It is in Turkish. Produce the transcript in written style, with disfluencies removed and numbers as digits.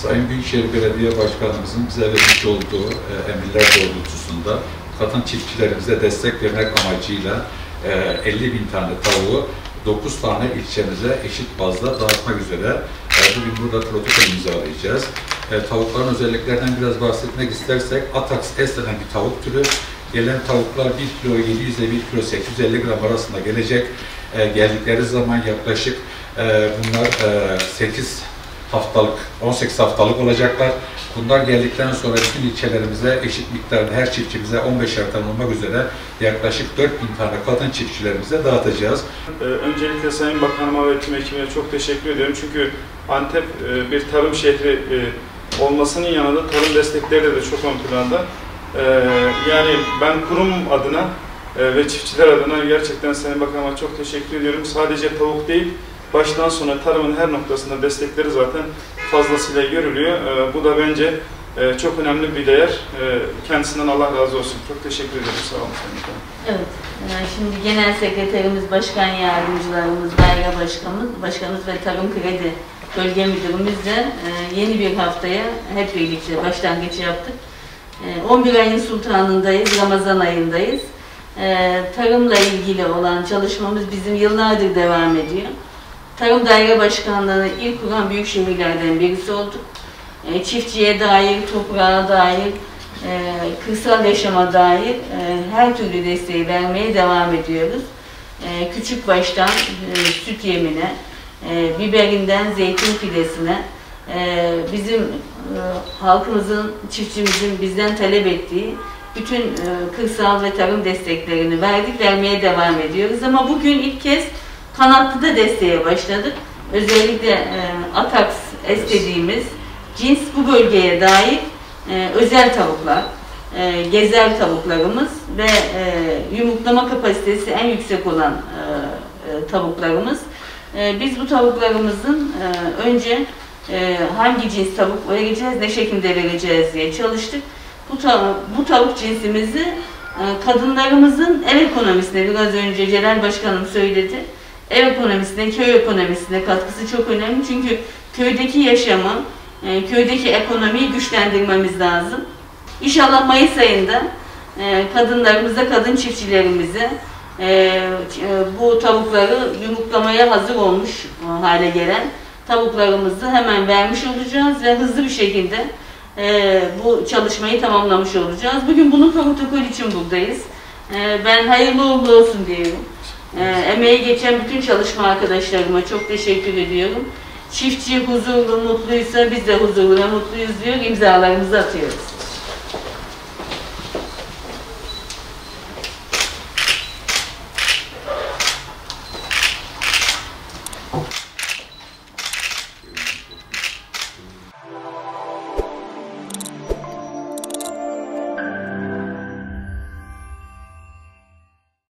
Sayın Büyükşehir Belediye Başkanımızın bize vermiş olduğu emirler doğrultusunda kadın çiftçilerimize destek vermek amacıyla 50.000 tane tavuğu 9 tane ilçemize eşit bazda dağıtmak üzere bugün burada protokol imzalayacağız. Tavukların özelliklerinden biraz bahsetmek istersek Atax S denen bir tavuk türü. Gelen tavuklar 1 kilo 700 ile 1 kilo 850 gram arasında gelecek. Geldikleri zaman yaklaşık bunlar 18 haftalık olacaklar. Bunlar geldikten sonra bütün ilçelerimize eşit miktarda her çiftçimize 15'er tane olmak üzere yaklaşık 4.000 tane kadın çiftçilerimize dağıtacağız. Öncelikle Sayın Bakanıma ve tüm ekibine çok teşekkür ediyorum. Çünkü Antep bir tarım şehri olmasının yanında tarım destekleri de çok ön planda. Yani ben kurum adına ve çiftçiler adına gerçekten Sayın Bakanıma çok teşekkür ediyorum. Sadece tavuk değil, baştan sona tarımın her noktasında destekleri zaten fazlasıyla görülüyor. Bu da bence çok önemli bir değer. Kendisinden Allah razı olsun. Çok teşekkür ederim. Sağ olun Sayın Bakanım. Evet. Şimdi Genel Sekreterimiz, Başkan Yardımcılarımız, Daire Başkanımız ve Tarım Kredi Bölge Müdürümüzle yeni bir haftaya hep birlikte başlangıç yaptık. 11 ayın sultanındayız, Ramazan ayındayız. Tarımla ilgili olan çalışmamız bizim yıllardır devam ediyor. Tarım Daire Başkanlığı'nı ilk kuran büyük şehirlerden birisi olduk. Çiftçiye dair, toprağa dair, kırsal yaşama dair her türlü desteği vermeye devam ediyoruz. Küçük baştan süt yemine, biberinden zeytin fidesine, bizim halkımızın, çiftçimizin bizden talep ettiği bütün kırsal ve tarım desteklerini verdik, vermeye devam ediyoruz. Ama bugün ilk kez kanatlıda desteğe başladık. Özellikle Atax S dediğimiz cins bu bölgeye dair özel tavuklar, gezer tavuklarımız ve yumurtlama kapasitesi en yüksek olan tavuklarımız. Biz bu tavuklarımızın önce hangi cins tavuk vereceğiz, ne şekilde vereceğiz diye çalıştık. Bu tavuk cinsimizi kadınlarımızın ev ekonomisine, biraz önce Celal Başkanım söyledi, ev ekonomisine, köy ekonomisine katkısı çok önemli. Çünkü köydeki yaşamı, köydeki ekonomiyi güçlendirmemiz lazım. İnşallah Mayıs ayında kadınlarımıza, kadın çiftçilerimize bu tavukları yumurtlamaya hazır olmuş hale gelen tavuklarımızı hemen vermiş olacağız ve hızlı bir şekilde bu çalışmayı tamamlamış olacağız. Bugün bunun protokol için buradayız. Ben hayırlı uğurlu olsun diyorum. Emeği geçen bütün çalışma arkadaşlarıma çok teşekkür ediyorum. Çiftçi huzurlu, mutluysa biz de huzurlu ve mutluyuz diyor, imzalarımızı atıyoruz.